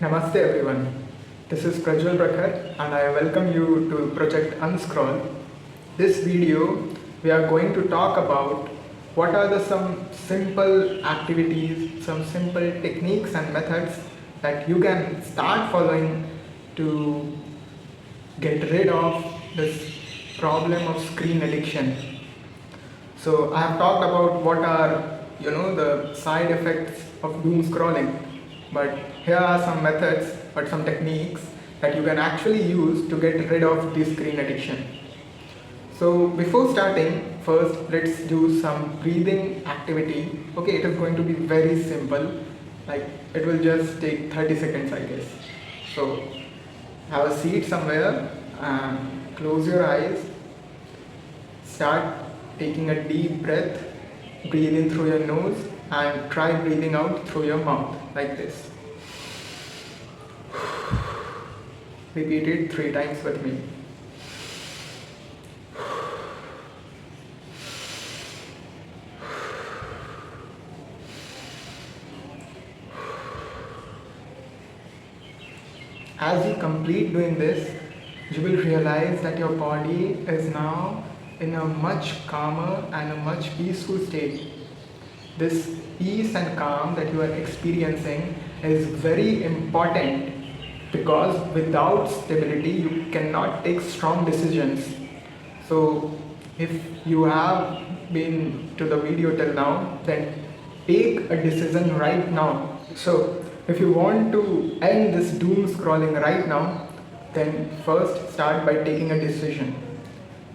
Namaste everyone. This is Prajwal Prakhar and I welcome you to Project Unscroll. This video we are going to talk about what are some simple activities, some simple techniques and methods that you can start following to get rid of this problem of screen addiction. So I have talked about what are the side effects of doom scrolling, but here are some methods or some techniques that you can actually use to get rid of this screen addiction. So before starting, first let's do some breathing activity. Okay, it is going to be very simple, like it will just take 30 seconds I guess. So have a seat somewhere and close your eyes. Start taking a deep breath, breathe in through your nose and try breathing out through your mouth like this. Repeat it 3 times with me. As you complete doing this, you will realize that your body is now in a much calmer and a much peaceful state. This peace and calm that you are experiencing is very important because without stability you cannot take strong decisions. So if you have been to the video till now, then take a decision right now. So if you want to end this doom scrolling right now, then first start by taking a decision.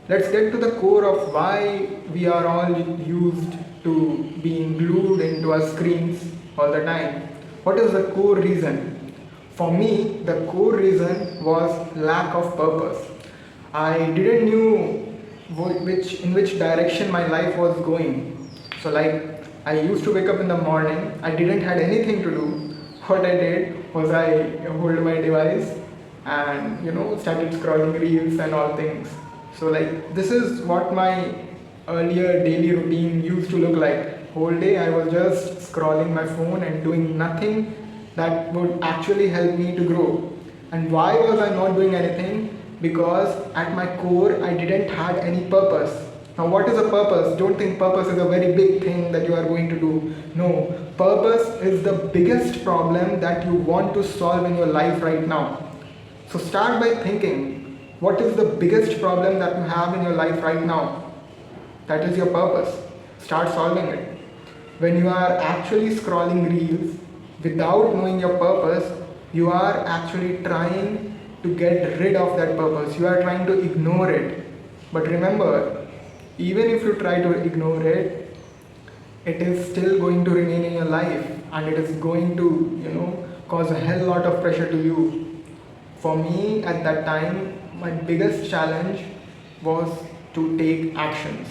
Let's get to the core of why we are all used to being glued into our screens all the time. What is the core reason? For me, the core reason was lack of purpose. I didn't know in which direction my life was going. So like I used to wake up in the morning, I didn't had anything to do. What I did was I hold my device and started scrolling reels and all things. So like this is what my earlier daily routine used to look like. Whole day I was just scrolling my phone and doing nothing that would actually help me to grow. And why was I not doing anything? Because at my core I didn't have any purpose. Now what is a purpose? Don't think purpose is a very big thing that you are going to do. No, purpose is the biggest problem that you want to solve in your life right now. So start by thinking, what is the biggest problem that you have in your life right now? That is your purpose. Start solving it. When you are actually scrolling reels without knowing your purpose, you are actually trying to get rid of that purpose. You are trying to ignore it. But remember, even if you try to ignore it, it is still going to remain in your life and it is going to, cause a hell lot of pressure to you. For me at that time, my biggest challenge was to take actions.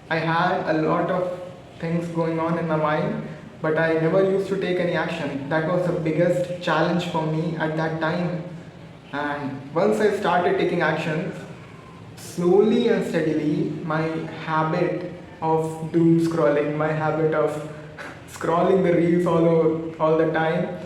I had a lot of things going on in my mind, but I never used to take any action. That was the biggest challenge for me at that time. And once I started taking actions, slowly and steadily, my habit of doom scrolling, my habit of scrolling the reels all the time,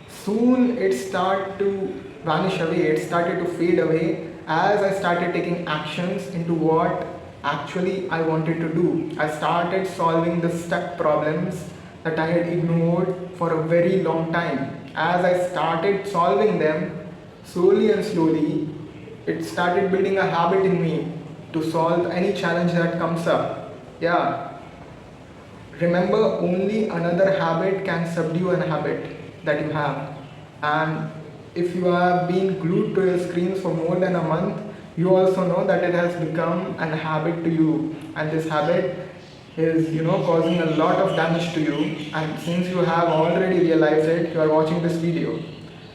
soon it started to vanish away, it started to fade away as I started taking actions into what actually I wanted to do. I started solving the stuck problems that I had ignored for a very long time. As I started solving them, slowly and slowly, it started building a habit in me to solve any challenge that comes up. Yeah. Remember, only another habit can subdue a habit that you have. And if you have been glued to your screens for more than a month, you also know that it has become a habit to you. And this habit is, causing a lot of damage to you. And since you have already realized it, you are watching this video.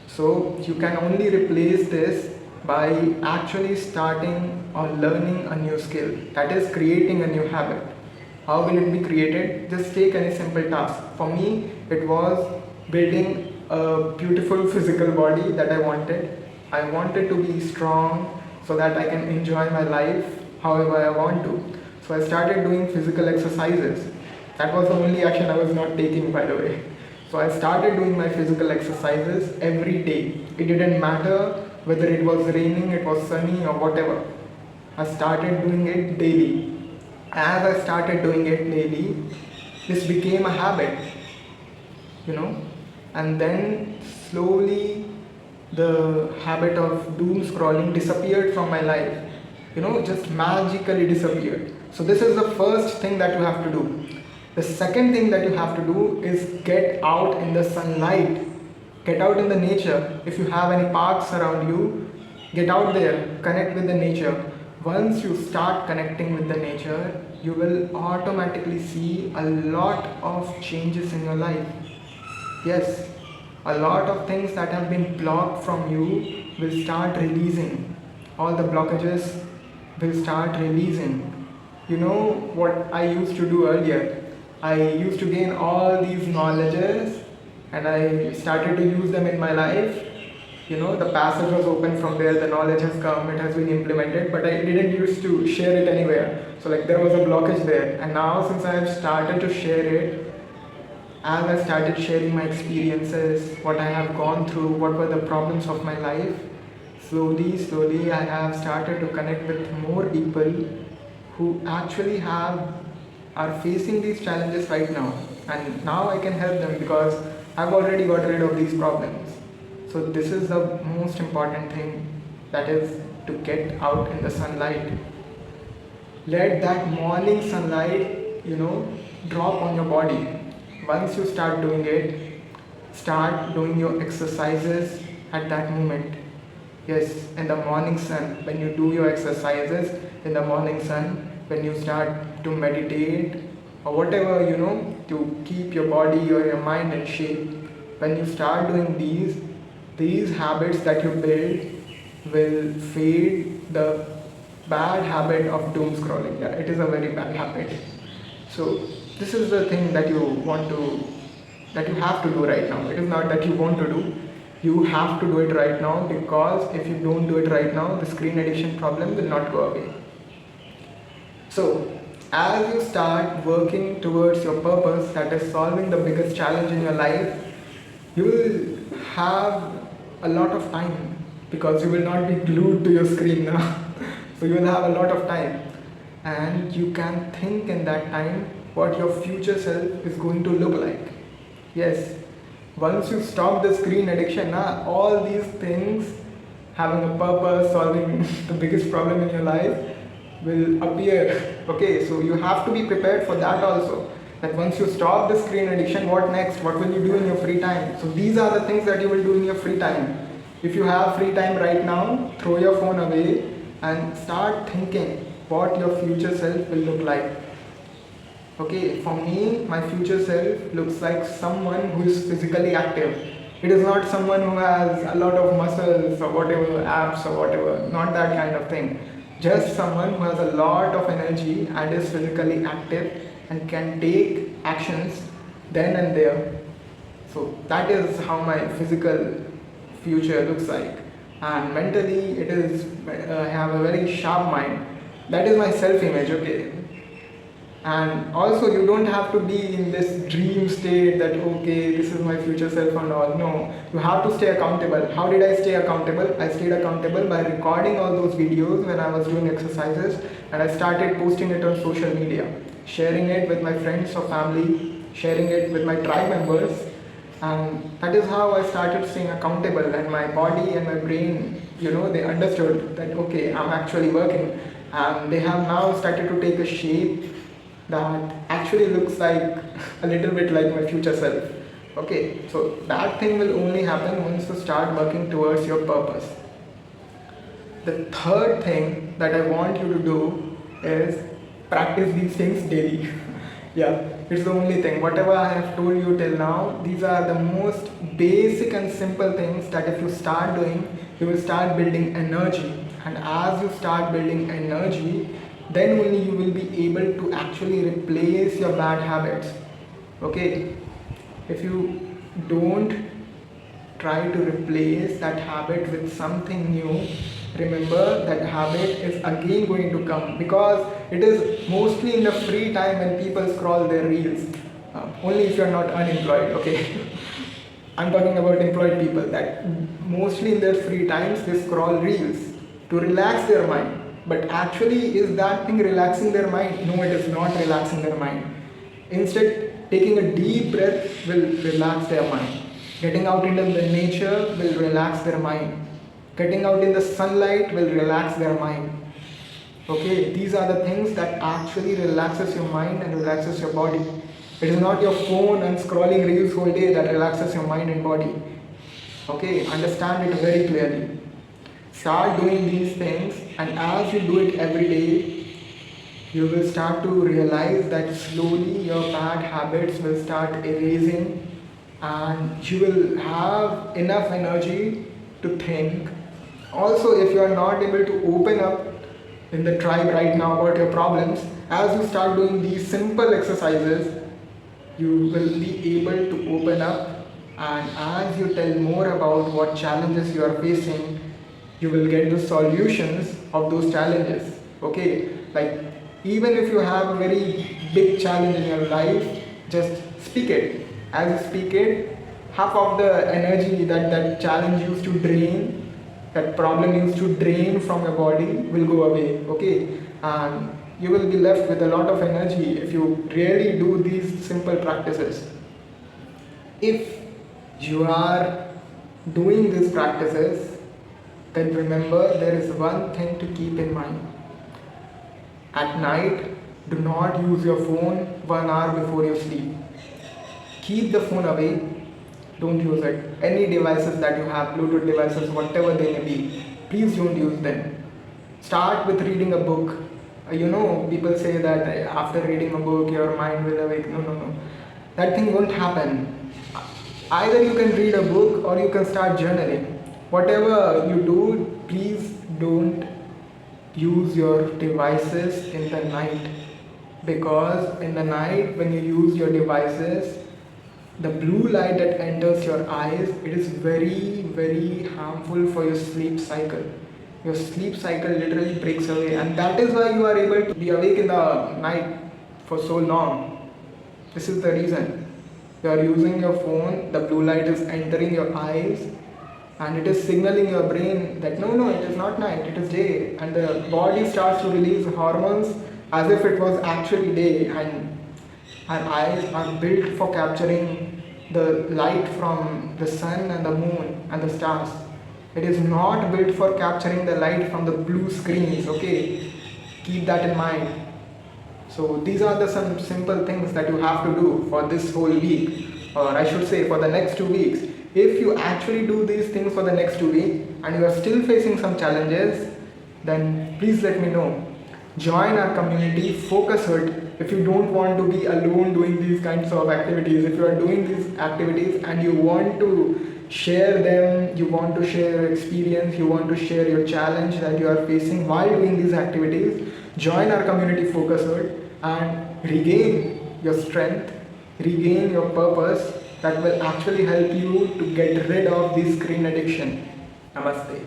So you can only replace this by actually starting or learning a new skill. That is creating a new habit. How will it be created? Just take any simple task. For me, it was building a beautiful physical body that I wanted. I wanted to be strong so that I can enjoy my life however I want to. So I started doing physical exercises. That was the only action I was not taking, by the way. So I started doing my physical exercises every day. It didn't matter whether it was raining, it was sunny, or whatever. I started doing it daily. As I started doing it daily, this became a habit, you know, and then slowly the habit of doom scrolling disappeared from my life, just magically disappeared. So this is the first thing that you have to do. The second thing that you have to do is get out in the sunlight, get out in the nature. If you have any parks around you, get out there, connect with the nature. Once you start connecting with the nature, you will automatically see a lot of changes in your life. Yes, a lot of things that have been blocked from you will start releasing. All the blockages will start releasing. You know what I used to do earlier? I used to gain all these knowledges and I started to use them in my life. The passage was open from there, the knowledge has come, it has been implemented, but I didn't used to share it anywhere. So there was a blockage there. And now since I have started to share it, as I started sharing my experiences, what I have gone through, what were the problems of my life, slowly I have started to connect with more people who actually are facing these challenges right now. And now I can help them because I've already got rid of these problems. So this is the most important thing, that is to get out in the sunlight. Let that morning sunlight, drop on your body. Once you start doing it, start doing your exercises at that moment. Yes, in the morning sun, when you do your exercises in the morning sun, when you start to meditate or whatever, to keep your body or your mind in shape, when you start doing these habits that you build will fade the bad habit of doom scrolling. Yeah, it is a very bad habit. So this is the thing that you have to do right now. It is not that you want to do. You have to do it right now, because if you don't do it right now, the screen addiction problem will not go away. So as you start working towards your purpose, that is solving the biggest challenge in your life, you will have a lot of time, because you will not be glued to your screen now. So you will have a lot of time, and you can think in that time what your future self is going to look like. Yes, once you stop the screen addiction, all these things, having a purpose, solving the biggest problem in your life, will appear. Okay, so you have to be prepared for that also. That once you stop the screen addiction, what next? What will you do in your free time? So these are the things that you will do in your free time. If you have free time right now, throw your phone away and start thinking what your future self will look like. Okay, for me, my future self looks like someone who is physically active. It is not someone who has a lot of muscles or whatever, abs or whatever, not that kind of thing. Just someone who has a lot of energy and is physically active and can take actions then and there. So that is how my physical future looks like. And mentally, it is, I have a very sharp mind. That is my self-image, okay. And also, you don't have to be in this dream state that, okay, this is my future self and all. No, you have to stay accountable. How did I stay accountable? I stayed accountable by recording all those videos when I was doing exercises, and I started posting it on social media, sharing it with my friends or family, sharing it with my tribe members. And that is how I started staying accountable, and my body and my brain, they understood that, okay, I'm actually working. And they have now started to take a shape that actually looks like a little bit like my future self. Okay, so that thing will only happen once you start working towards your purpose. The third thing that I want you to do is practice these things daily. Yeah, it's the only thing. Whatever I have told you till now, these are the most basic and simple things that if you start doing, you will start building energy. And as you start building energy, then only you will be able to actually replace your bad habits. Okay, if you don't try to replace that habit with something new, remember that habit is again going to come, because it is mostly in the free time when people scroll their reels. Only if you're not unemployed, okay. I'm talking about employed people that mostly in their free times they scroll reels to relax their mind. But actually, is that thing relaxing their mind? No, it is not relaxing their mind. Instead, taking a deep breath will relax their mind. Getting out into the nature will relax their mind. Getting out in the sunlight will relax their mind. Okay, these are the things that actually relaxes your mind and relaxes your body. It is not your phone and scrolling reels whole day that relaxes your mind and body. Okay, understand it very clearly. Start doing these things, and as you do it every day, you will start to realize that slowly your bad habits will start erasing, and you will have enough energy to think. Also, if you are not able to open up in the tribe right now about your problems, as you start doing these simple exercises, you will be able to open up, and as you tell more about what challenges you are facing, you will get the solutions of those challenges. Okay, like even if you have a very big challenge in your life, just speak it. As you speak it, half of the energy that that challenge used to drain, that problem used to drain from your body will go away. Okay, and you will be left with a lot of energy if you really do these simple practices. If you are doing these practices, then remember there is one thing to keep in mind. At night, do not use your phone 1 hour before you sleep. Keep the phone away, don't use it. Any devices that you have, Bluetooth devices, whatever they may be, please don't use them. Start with reading a book. People say that after reading a book your mind will awake. No. That thing won't happen. Either you can read a book or you can start journaling. Whatever you do, please don't use your devices in the night, because in the night when you use your devices, the blue light that enters your eyes, it is very, very harmful for your sleep cycle. Your sleep cycle literally breaks away, and that is why you are able to be awake in the night for so long. This is the reason. You are using your phone, the blue light is entering your eyes, and it is signaling your brain that no, it is not night, it is day, and the body starts to release hormones as if it was actually day. And our eyes are built for capturing the light from the sun and the moon and the stars. It is not built for capturing the light from the blue screens. Okay, keep that in mind. So these are the some simple things that you have to do for this whole week, or I should say for the next 2 weeks. If you actually do these things for the next 2 weeks and you are still facing some challenges, then please let me know. Join our community Focushood if you don't want to be alone doing these kinds of activities. If you are doing these activities and you want to share them, you want to share your experience, you want to share your challenge that you are facing while doing these activities, join our community Focushood and regain your strength, regain your purpose that will actually help you to get rid of this screen addiction. Namaste.